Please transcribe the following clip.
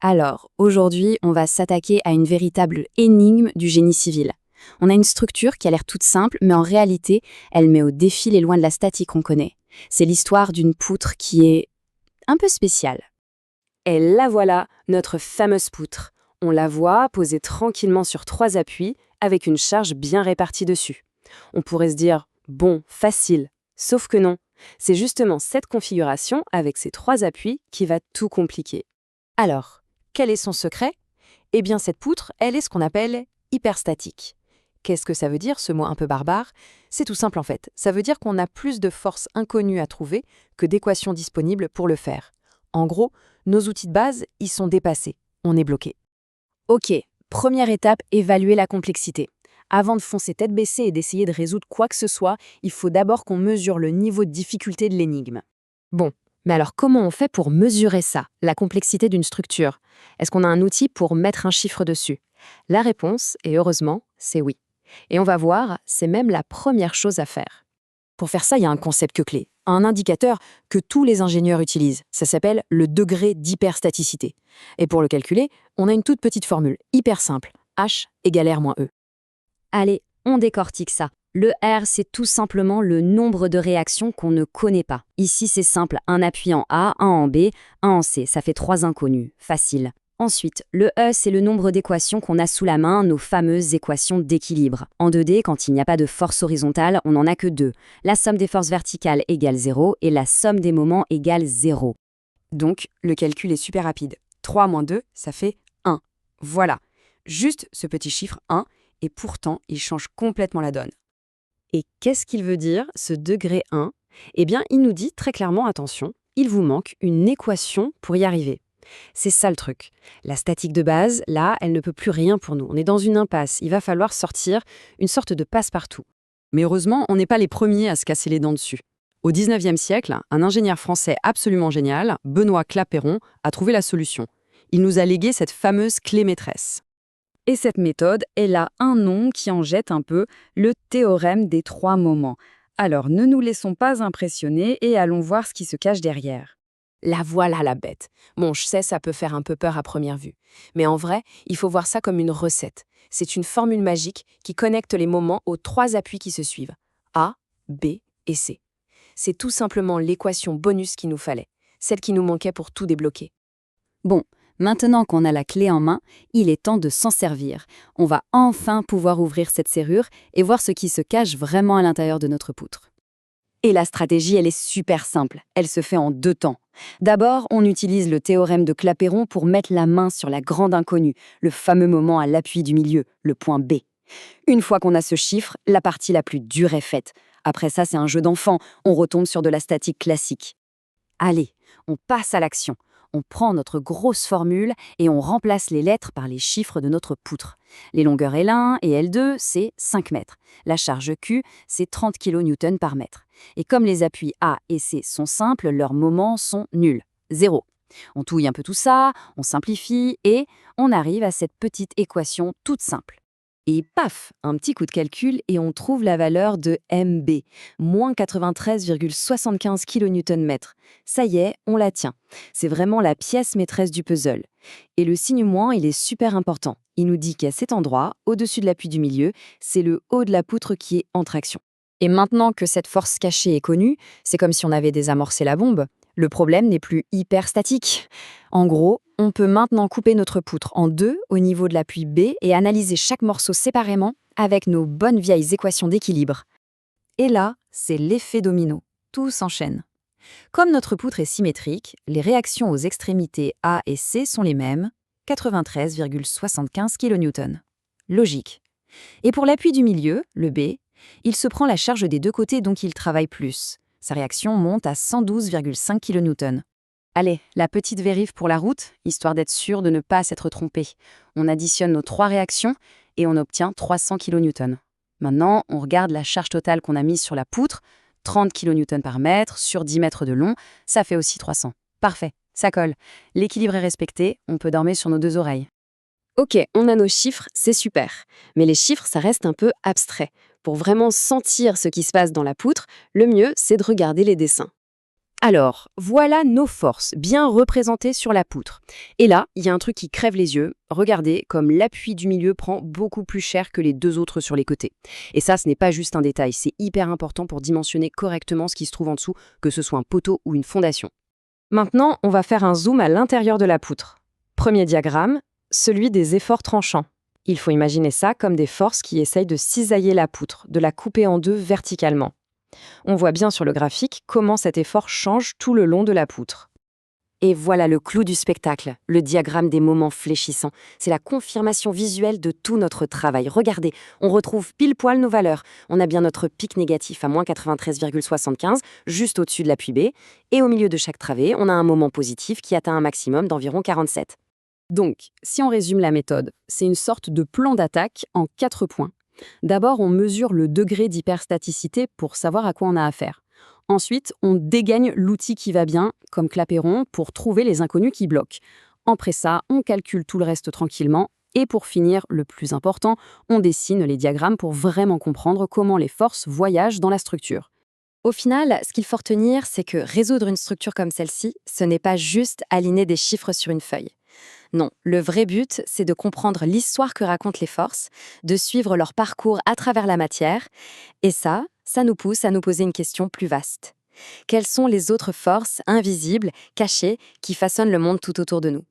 Alors, aujourd'hui, on va s'attaquer à une véritable énigme du génie civil. On a une structure qui a l'air toute simple, mais en réalité, elle met au défi les lois de la statique qu'on connaît. C'est l'histoire d'une poutre qui est un peu spéciale. Et la voilà, notre fameuse poutre. On la voit posée tranquillement sur 3 appuis, avec une charge bien répartie dessus. On pourrait se dire, bon, facile. Sauf que non. C'est justement cette configuration, avec ces 3 appuis, qui va tout compliquer. Alors, quel est son secret? Eh bien, cette poutre, elle est ce qu'on appelle hyperstatique. Qu'est-ce que ça veut dire, ce mot un peu barbare? C'est tout simple en fait. Ça veut dire qu'on a plus de forces inconnues à trouver que d'équations disponibles pour le faire. En gros, nos outils de base, ils sont dépassés. On est bloqué. Ok, première étape, évaluer la complexité. Avant de foncer tête baissée et d'essayer de résoudre quoi que ce soit, il faut d'abord qu'on mesure le niveau de difficulté de l'énigme. Bon, mais alors comment on fait pour mesurer ça, la complexité d'une structure? Est-ce qu'on a un outil pour mettre un chiffre dessus? La réponse, et heureusement, c'est oui. Et on va voir, c'est même la première chose à faire. Pour faire ça, il y a un concept clé, un indicateur que tous les ingénieurs utilisent. Ça s'appelle le degré d'hyperstaticité. Et pour le calculer, on a une toute petite formule, hyper simple, H égale R moins E. Allez, on décortique ça. Le R, c'est tout simplement le nombre de réactions qu'on ne connaît pas. Ici, c'est simple, un appui en A, un en B, un en C, ça fait 3 inconnus, facile. Ensuite, le E, c'est le nombre d'équations qu'on a sous la main, nos fameuses équations d'équilibre. En 2D, quand il n'y a pas de force horizontale, on n'en a que 2. La somme des forces verticales égale 0 et la somme des moments égale 0. Donc, le calcul est super rapide. 3 moins 2, ça fait 1. Voilà. Juste ce petit chiffre 1, et pourtant, il change complètement la donne. Et qu'est-ce qu'il veut dire, ce degré 1? Eh bien, il nous dit très clairement, attention, il vous manque une équation pour y arriver. C'est ça le truc. La statique de base, là, elle ne peut plus rien pour nous. On est dans une impasse. Il va falloir sortir une sorte de passe-partout. Mais heureusement, on n'est pas les premiers à se casser les dents dessus. Au XIXe siècle, un ingénieur français absolument génial, Benoît Clapeyron, a trouvé la solution. Il nous a légué cette fameuse clé maîtresse. Et cette méthode, elle a un nom qui en jette un peu, le théorème des 3 moments. Alors ne nous laissons pas impressionner et allons voir ce qui se cache derrière. La voilà la bête. Bon, je sais, ça peut faire un peu peur à première vue. Mais en vrai, il faut voir ça comme une recette. C'est une formule magique qui connecte les moments aux 3 appuis qui se suivent. A, B et C. C'est tout simplement l'équation bonus qu'il nous fallait, celle qui nous manquait pour tout débloquer. Bon, maintenant qu'on a la clé en main, il est temps de s'en servir. On va enfin pouvoir ouvrir cette serrure et voir ce qui se cache vraiment à l'intérieur de notre poutre. Et la stratégie, elle est super simple. Elle se fait en 2 temps. D'abord, on utilise le théorème de Clapeyron pour mettre la main sur la grande inconnue, le fameux moment à l'appui du milieu, le point B. Une fois qu'on a ce chiffre, la partie la plus dure est faite. Après ça, c'est un jeu d'enfant, on retombe sur de la statique classique. Allez, on passe à l'action. On prend notre grosse formule et on remplace les lettres par les chiffres de notre poutre. Les longueurs L1 et L2, c'est 5 mètres. La charge Q, c'est 30 kN par mètre. Et comme les appuis A et C sont simples, leurs moments sont nuls. 0. On touille un peu tout ça, on simplifie et on arrive à cette petite équation toute simple. Et paf, un petit coup de calcul et on trouve la valeur de MB, moins 93,75 kN/m. Ça y est, on la tient. C'est vraiment la pièce maîtresse du puzzle. Et le signe moins, il est super important. Il nous dit qu'à cet endroit, au-dessus de l'appui du milieu, c'est le haut de la poutre qui est en traction. Et maintenant que cette force cachée est connue, c'est comme si on avait désamorcé la bombe. Le problème n'est plus hyper statique. En gros, on peut maintenant couper notre poutre en 2 au niveau de l'appui B et analyser chaque morceau séparément avec nos bonnes vieilles équations d'équilibre. Et là, c'est l'effet domino. Tout s'enchaîne. Comme notre poutre est symétrique, les réactions aux extrémités A et C sont les mêmes, 93,75 kN. Logique. Et pour l'appui du milieu, le B, il se prend la charge des 2 côtés donc il travaille plus. Sa réaction monte à 112,5 kN. Allez, la petite vérif pour la route, histoire d'être sûr de ne pas s'être trompé. On additionne nos 3 réactions et on obtient 300 kN. Maintenant, on regarde la charge totale qu'on a mise sur la poutre, 30 kN par mètre sur 10 mètres de long, ça fait aussi 300. Parfait, ça colle. L'équilibre est respecté, on peut dormir sur nos 2 oreilles. Ok, on a nos chiffres, c'est super. Mais les chiffres, ça reste un peu abstrait. Pour vraiment sentir ce qui se passe dans la poutre, le mieux, c'est de regarder les dessins. Alors, voilà nos forces, bien représentées sur la poutre. Et là, il y a un truc qui crève les yeux. Regardez comme l'appui du milieu prend beaucoup plus cher que les deux autres sur les côtés. Et ça, ce n'est pas juste un détail, c'est hyper important pour dimensionner correctement ce qui se trouve en dessous, que ce soit un poteau ou une fondation. Maintenant, on va faire un zoom à l'intérieur de la poutre. Premier diagramme, celui des efforts tranchants. Il faut imaginer ça comme des forces qui essayent de cisailler la poutre, de la couper en deux verticalement. On voit bien sur le graphique comment cet effort change tout le long de la poutre. Et voilà le clou du spectacle, le diagramme des moments fléchissants. C'est la confirmation visuelle de tout notre travail. Regardez, on retrouve pile poil nos valeurs. On a bien notre pic négatif à moins 93,75, juste au-dessus de l'appui B. Et au milieu de chaque travée, on a un moment positif qui atteint un maximum d'environ 47. Donc, si on résume la méthode, c'est une sorte de plan d'attaque en 4 points. D'abord, on mesure le degré d'hyperstaticité pour savoir à quoi on a affaire. Ensuite, on dégaine l'outil qui va bien, comme clapeyron, pour trouver les inconnus qui bloquent. Après ça, on calcule tout le reste tranquillement. Et pour finir, le plus important, on dessine les diagrammes pour vraiment comprendre comment les forces voyagent dans la structure. Au final, ce qu'il faut retenir, c'est que résoudre une structure comme celle-ci, ce n'est pas juste aligner des chiffres sur une feuille. Non, le vrai but, c'est de comprendre l'histoire que racontent les forces, de suivre leur parcours à travers la matière, et ça nous pousse à nous poser une question plus vaste. Quelles sont les autres forces invisibles, cachées, qui façonnent le monde tout autour de nous ?